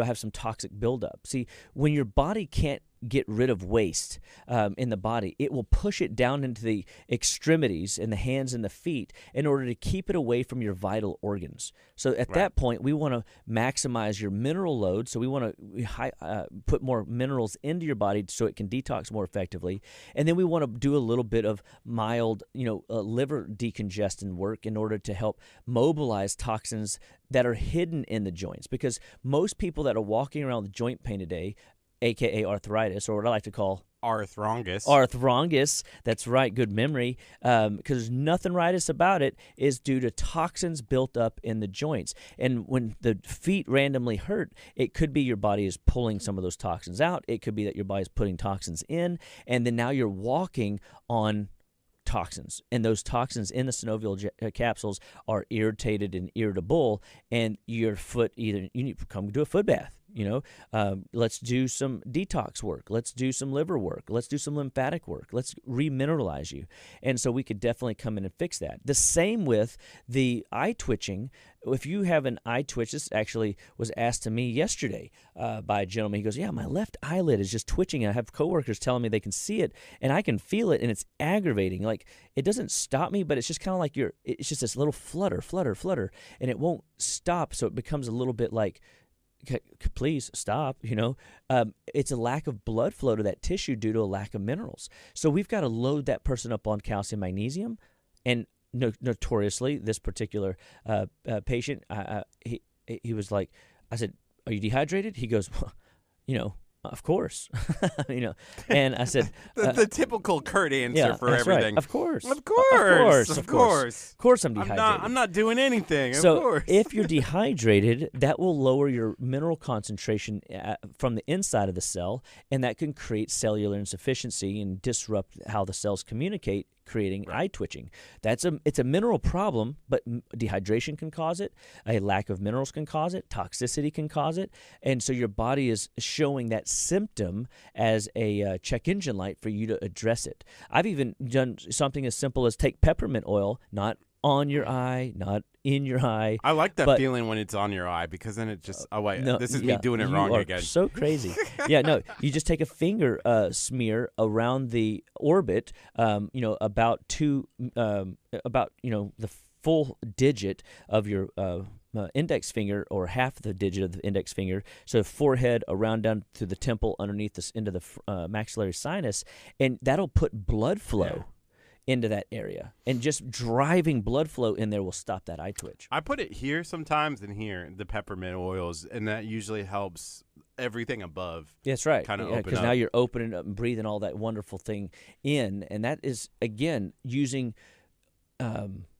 B: I have some toxic buildup? See, when your body can't get rid of waste in the body. It will push it down into the extremities in the hands and the feet in order to keep it away from your vital organs. So at that point, we want to maximize your mineral load. So we want to put more minerals into your body so it can detox more effectively. And then we want to do a little bit of mild, liver decongestant work in order to help mobilize toxins that are hidden in the joints. Because most people that are walking around with joint pain today, aka arthritis, or what I like to call arthrongus. That's right, good memory. Because there's nothing rightus about it, is due to toxins built up in the joints. And when the feet randomly hurt, it could be your body is pulling some of those toxins out. It could be that your body's putting toxins in, and then now you're walking on toxins, and those toxins in the synovial capsules are irritated and irritable, and your foot you need to come do a foot bath. Let's do some detox work. Let's do some liver work. Let's do some lymphatic work. Let's remineralize you. And so we could definitely come in and fix that. The same with the eye twitching. If you have an eye twitch, this actually was asked to me yesterday by a gentleman. He goes, yeah, my left eyelid is just twitching. And I have coworkers telling me they can see it, and I can feel it, and it's aggravating. Like, it doesn't stop me, but it's just kind of like it's just this little flutter, and it won't stop. So it becomes a little bit like, please stop, it's a lack of blood flow to that tissue due to a lack of minerals. So we've got to load that person up on calcium, magnesium, and notoriously, this particular patient, he was like, I said, are you dehydrated? He goes, well, of course, and I said,
A: the typical Kurt answer for
B: that's
A: everything.
B: Right. Of course,
A: I'm dehydrated. I'm not doing anything.
B: So
A: of course.
B: If you're dehydrated, that will lower your mineral concentration from the inside of the cell, and that can create cellular insufficiency and disrupt how the cells communicate, creating eye twitching. It's a mineral problem, but dehydration can cause it. A lack of minerals can cause it. Toxicity can cause it. And so your body is showing that symptom as a check engine light for you to address it. I've even done something as simple as take peppermint oil, not on your eye, not in your eye.
A: I like that feeling when it's on your eye, because then it just, this is me doing it wrong again.
B: So crazy. You just take a finger smear around the orbit, about the full digit of your index finger, or half the digit of the index finger. So forehead around down to the temple, underneath this into the maxillary sinus, and that'll put blood flow into that area, and just driving blood flow in there will stop that eye twitch.
A: I put it here sometimes, and here, the peppermint oils, and that usually helps everything above.
B: That's right.
A: Kind of open up.
B: Because now you're opening up and breathing all that wonderful thing in, and that is, again, using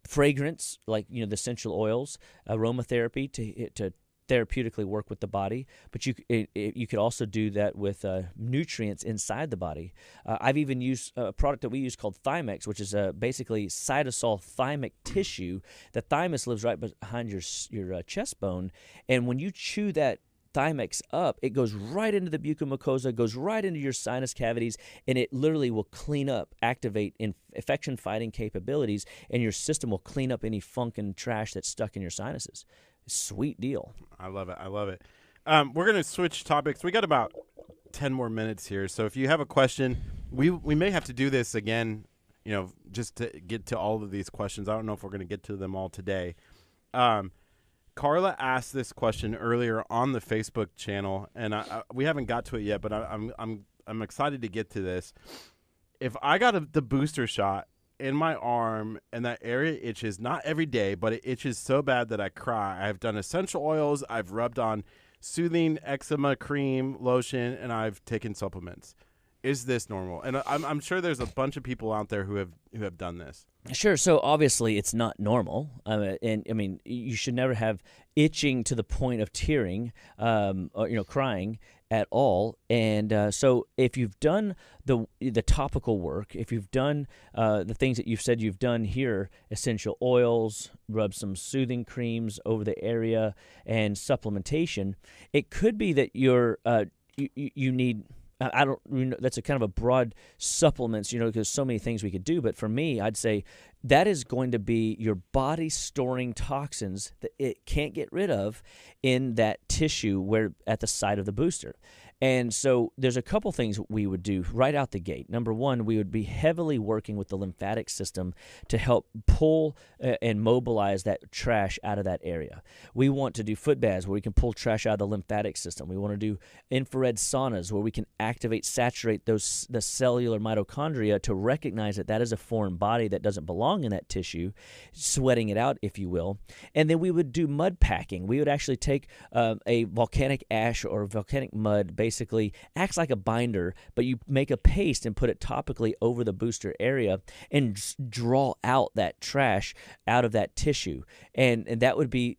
B: fragrance, like the essential oils, aromatherapy to therapeutically work with the body, but you could also do that with nutrients inside the body. I've even used a product that we use called Thymex, which is basically cytosol thymic tissue. The thymus lives right behind your chest bone, and when you chew that Thymex up, it goes right into the mucomucosa, goes right into your sinus cavities, and it literally will clean up, activate infection-fighting capabilities, and your system will clean up any funk and trash that's stuck in your sinuses. Sweet deal.
A: I love it. We're going to switch topics. We got about 10 more minutes here. So if you have a question, we may have to do this again, just to get to all of these questions. I don't know if we're going to get to them all today. Carla asked this question earlier on the Facebook channel, and we haven't got to it yet, but I'm excited to get to this. If I got the booster shot in my arm and that area itches, not every day, but it itches so bad that I cry. I've done essential oils, I've rubbed on soothing eczema cream, lotion, and I've taken supplements. Is this normal? And I'm sure there's a bunch of people out there who have done this.
B: Sure. So obviously it's not normal, and I mean you should never have itching to the point of tearing, or crying at all. And so if you've done the topical work, if you've done the things that you've said you've done here, essential oils, rub some soothing creams over the area, and supplementation, it could be that you need. That's a kind of a broad supplements, because so many things we could do. But for me, I'd say that is going to be your body storing toxins that it can't get rid of in that tissue where at the site of the booster. And so there's a couple things we would do right out the gate. Number one, we would be heavily working with the lymphatic system to help pull and mobilize that trash out of that area. We want to do foot baths where we can pull trash out of the lymphatic system. We want to do infrared saunas where we can activate, saturate the cellular mitochondria to recognize that that is a foreign body that doesn't belong in that tissue, sweating it out, if you will. And then we would do mud packing. We would actually take a volcanic ash or volcanic mud, basically acts like a binder, but you make a paste and put it topically over the booster area and draw out that trash out of that tissue. And that would be,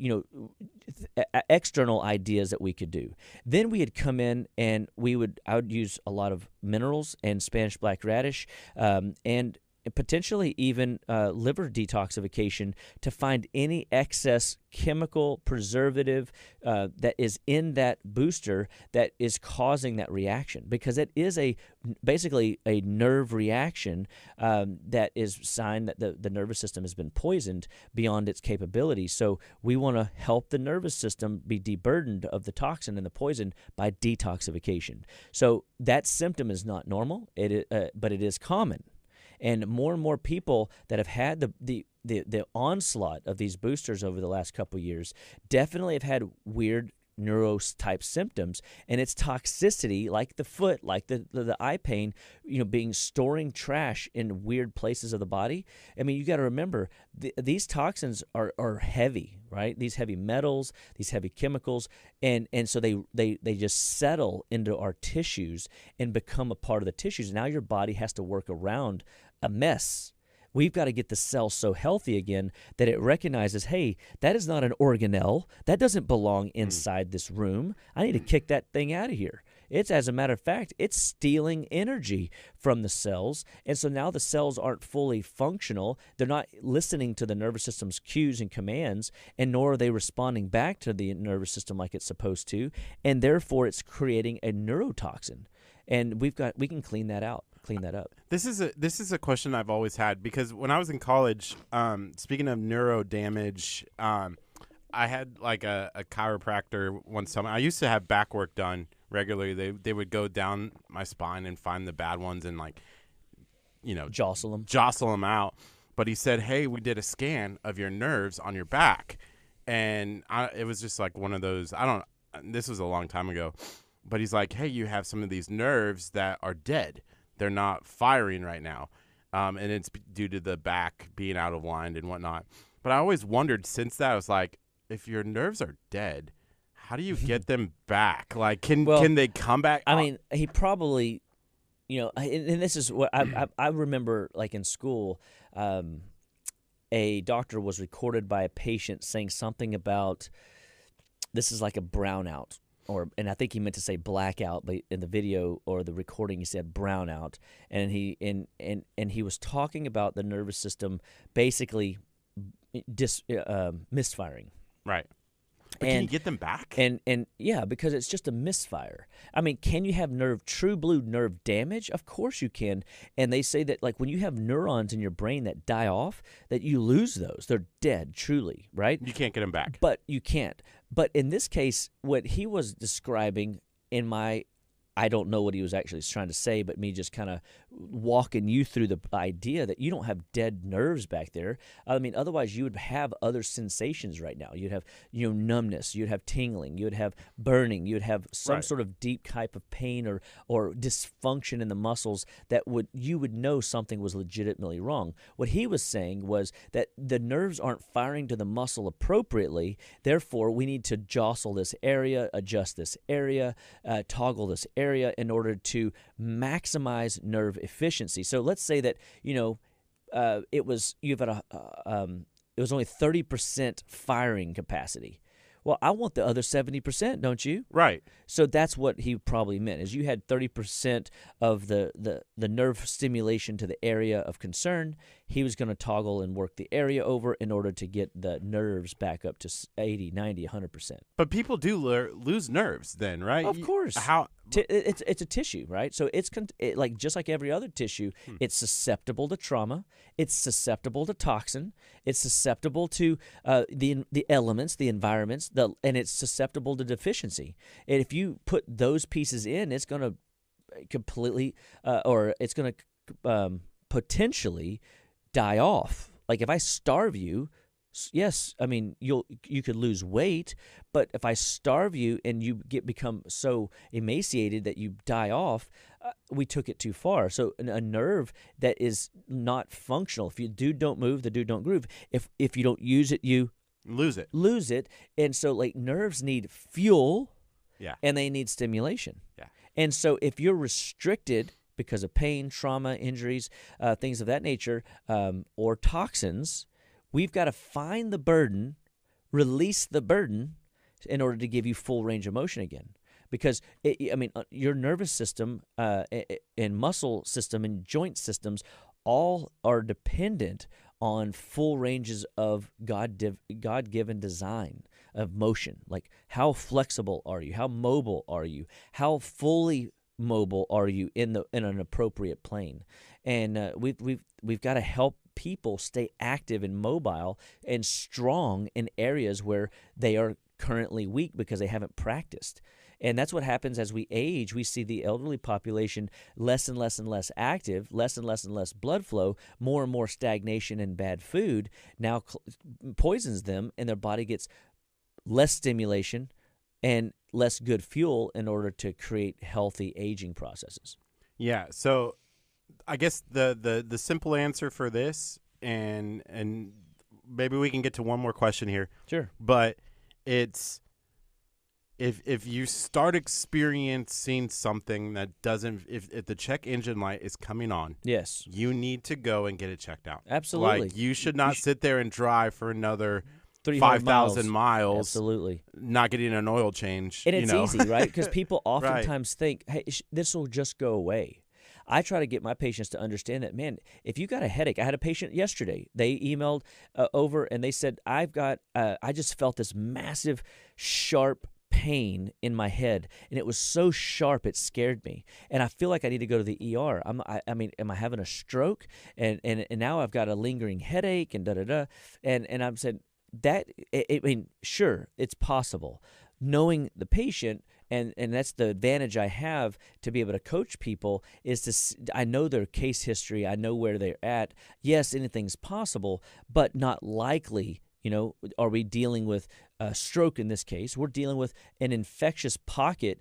B: external ideas that we could do. Then we had come in and I would use a lot of minerals and Spanish black radish, and potentially even liver detoxification to find any excess chemical preservative that is in that booster that is causing that reaction, because it is basically a nerve reaction that is a sign that the nervous system has been poisoned beyond its capability. So we want to help the nervous system be deburdened of the toxin and the poison by detoxification. So that symptom is not normal, but it is common. And more people that have had the onslaught of these boosters over the last couple of years definitely have had weird neuro-type symptoms, and it's toxicity, like the foot, like the eye pain, storing trash in weird places of the body. I mean, you got to remember, these toxins are heavy, right? These heavy metals, these heavy chemicals, and so they just settle into our tissues and become a part of the tissues. Now your body has to work around a mess. We've got to get the cell so healthy again that it recognizes, hey, that is not an organelle. That doesn't belong inside this room. I need to kick that thing out of here. It's, as a matter of fact, it's stealing energy from the cells. And so now the cells aren't fully functional. They're not listening to the nervous system's cues and commands, and nor are they responding back to the nervous system like it's supposed to. And therefore, it's creating a neurotoxin. And we can clean that out. Clean that up.
A: This is a question I've always had, because when I was in college, speaking of neuro damage, I had like a chiropractor one summer. I used to have back work done regularly. They would go down my spine and find the bad ones and jostle them out. But he said, hey, we did a scan of your nerves on your back, and it was just like one of those. This was a long time ago, but he's like, hey, you have some of these nerves that are dead. They're not firing right now, and it's due to the back being out of line and whatnot. But I always wondered since that, I was like, if your nerves are dead, how do you get them back? Like, can they come back?
B: I mean, he probably, and this is what I remember, like in school, a doctor was recorded by a patient saying something about, this is like a brownout. And I think he meant to say blackout, but in the video or the recording he said brownout, and he was talking about the nervous system basically misfiring.
A: Right. But can you get them back?
B: And yeah, because it's just a misfire. I mean, can you have true blue nerve damage? Of course you can. And they say that, like, when you have neurons in your brain that die off, that you lose those. They're dead, truly, right?
A: You can't get them back.
B: But you can't. But in this case, what he was describing I don't know what he was actually trying to say, but me just kind of walking you through the idea that you don't have dead nerves back there. I mean, otherwise you would have other sensations right now. You'd have, numbness, you'd have tingling, you'd have burning, you'd have some sort of deep type of pain or dysfunction in the muscles that you would know something was legitimately wrong. What he was saying was that the nerves aren't firing to the muscle appropriately. Therefore, we need to jostle this area, adjust this area, toggle this area in order to maximize nerve efficiency. So let's say that it was only 30% firing capacity. Well, I want the other 70%, don't you?
A: Right.
B: So that's what he probably meant, is you had 30% of the nerve stimulation to the area of concern. he was going to toggle and work the area over in order to get the nerves back up to 80, 90, 100%.
A: But people do lose nerves then, right?
B: Of course.
A: How?
B: It's a tissue, right? So it's like just like every other tissue, it's susceptible to trauma. It's susceptible to toxin. It's susceptible to the elements, the environments, and it's susceptible to deficiency. And if you put those pieces in, it's going to completely, or it's going to potentially die off. Like if I starve you, yes, I mean you could lose weight, but if I starve you and you become so emaciated that you die off, we took it too far. So a nerve that is not functional. If you don't move, the dude don't groove. If you don't use it, you
A: lose it.
B: And so like nerves need fuel,
A: yeah,
B: and they need stimulation.
A: Yeah.
B: And so if you're restricted because of pain, trauma, injuries, things of that nature, or toxins, we've got to find the burden, release the burden in order to give you full range of motion again. Because, your nervous system and muscle system and joint systems all are dependent on full ranges of God-given design of motion. Like how flexible are you? How mobile are you? How fully mobile are you in an appropriate plane? And we've got to help people stay active and mobile and strong in areas where they are currently weak because they haven't practiced. And that's what happens as we age. We see the elderly population less and less and less active, less and less blood flow, more and more stagnation and bad food now poisons them, and their body gets less stimulation and less good fuel in order to create healthy aging processes.
A: Yeah, so I guess the simple answer for this, and maybe we can get to one more question here.
B: Sure.
A: But it's if you start experiencing something that doesn't, if the check engine light is coming on,
B: yes,
A: you need to go and get it checked out.
B: Absolutely.
A: Like you should not sit there and drive for another
B: 5,000
A: miles.
B: Absolutely.
A: Not getting an oil change.
B: And it's easy, right? Because people oftentimes
A: right.
B: think, hey, this will just go away. I try to get my patients to understand that, man, if you got a headache, I had a patient yesterday. They emailed over and they said, I just felt this massive, sharp pain in my head, and it was so sharp it scared me, and I feel like I need to go to the ER. Am I having a stroke? And now I've got a lingering headache and and I'm said that sure, it's possible. Knowing the patient, and that's the advantage I have to be able to coach people, is I know their case history, I know where they're at. Yes, anything's possible, but not likely. Are we dealing with a stroke in this case? We're dealing with an infectious pocket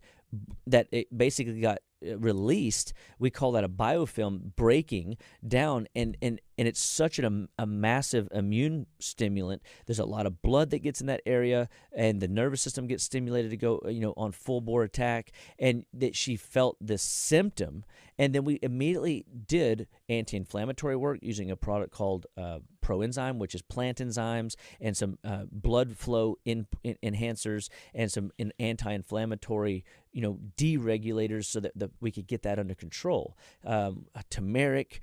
B: that it basically got released. We call that a biofilm breaking down, and it's such a massive immune stimulant. There's a lot of blood that gets in that area, and the nervous system gets stimulated to go on full bore attack, and that she felt this symptom. And then we immediately did anti-inflammatory work using a product called Proenzyme, which is plant enzymes, and some blood flow enhancers, and some anti-inflammatory deregulators, so that we could get that under control. Turmeric,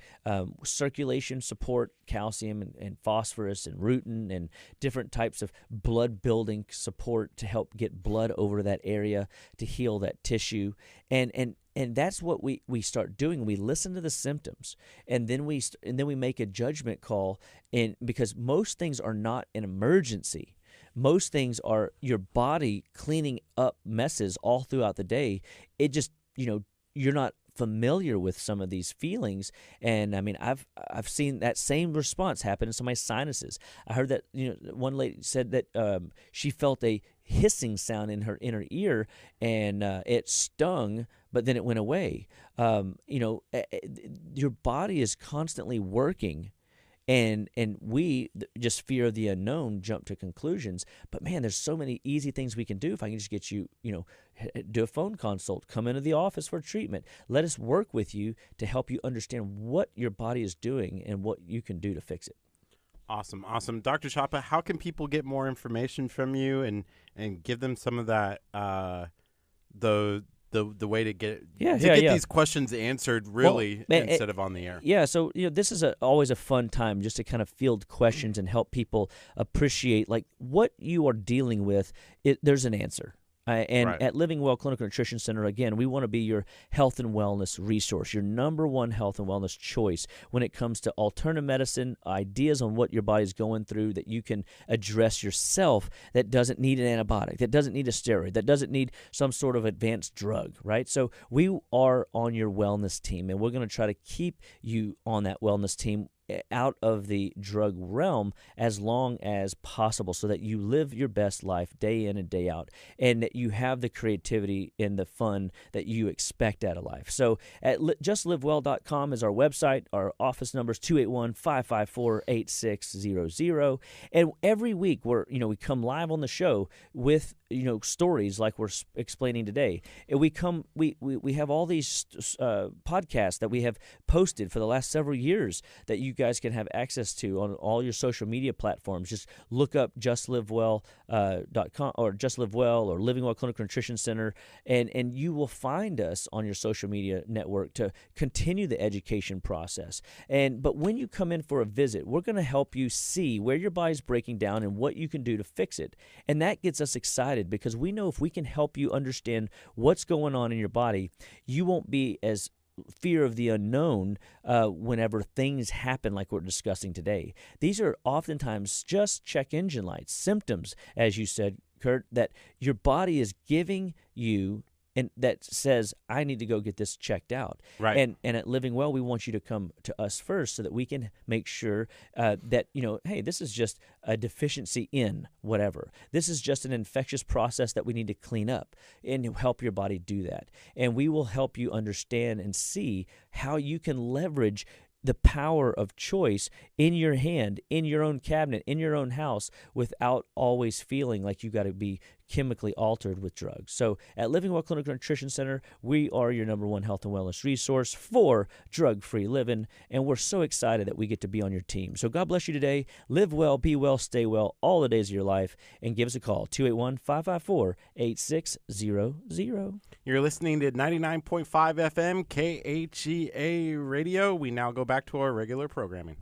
B: circulation support, calcium and phosphorus and rutin, and different types of blood building support to help get blood over that area to heal that tissue. And that's what we start doing. We listen to the symptoms, and then we make a judgment call. And because most things are not an emergency, most things are your body cleaning up messes all throughout the day. It just you're not familiar with some of these feelings, and I've seen that same response happen in some of my sinuses. I heard that one lady said that she felt a hissing sound in her inner ear, and it stung, but then it went away. Your body is constantly working, and we just fear of the unknown, jump to conclusions. But man, there's so many easy things we can do. If I can just get you, do a phone consult, come into the office for treatment. Let us work with you to help you understand what your body is doing and what you can do to fix it.
A: Awesome. Dr. Chapa, how can people get more information from you and give them some of that, the way to get
B: Yeah.
A: these questions answered really instead of on the air.
B: Yeah, so this is always a fun time just to kind of field questions and help people appreciate like what you are dealing with. There's an answer. And
A: Right.
B: at Living Well Clinical Nutrition Center, again, we want to be your health and wellness resource, your number one health and wellness choice when it comes to alternative medicine, ideas on what your body's going through that you can address yourself that doesn't need an antibiotic, that doesn't need a steroid, that doesn't need some sort of advanced drug, right? So we are on your wellness team, and we're going to try to keep you on that wellness team out of the drug realm as long as possible so that you live your best life day in and day out and that you have the creativity and the fun that you expect out of life. So at justlivewell.com is our website. Our office number is 281-554-8600. And every week we come live on the show with stories like we're explaining today. And we have all these podcasts that we have posted for the last several years that you guys can have access to on all your social media platforms. Just look up justlivewell.com or Just Live Well or Living Well Clinical Nutrition Center, and you will find us on your social media network to continue the education process. But when you come in for a visit, we're going to help you see where your body's breaking down and what you can do to fix it. And that gets us excited because we know if we can help you understand what's going on in your body, you won't be as fear of the unknown whenever things happen like we're discussing today. These are oftentimes just check engine lights, symptoms, as you said, Kurt, that your body is giving you and that says, I need to go get this checked out.
A: Right.
B: And at Living Well, we want you to come to us first so that we can make sure that, hey, this is just a deficiency in whatever. This is just an infectious process that we need to clean up and help your body do that. And we will help you understand and see how you can leverage the power of choice in your hand, in your own cabinet, in your own house, without always feeling like you got to be chemically altered with drugs. So at Living Well Clinical Nutrition Center, we are your number one health and wellness resource for drug-free living, and we're so excited that we get to be on your team. So God bless you today. Live well, be well, stay well all the days of your life, and give us a call, 281-554-8600.
A: You're listening to 99.5 FM KHEA Radio. We now go back to our regular programming.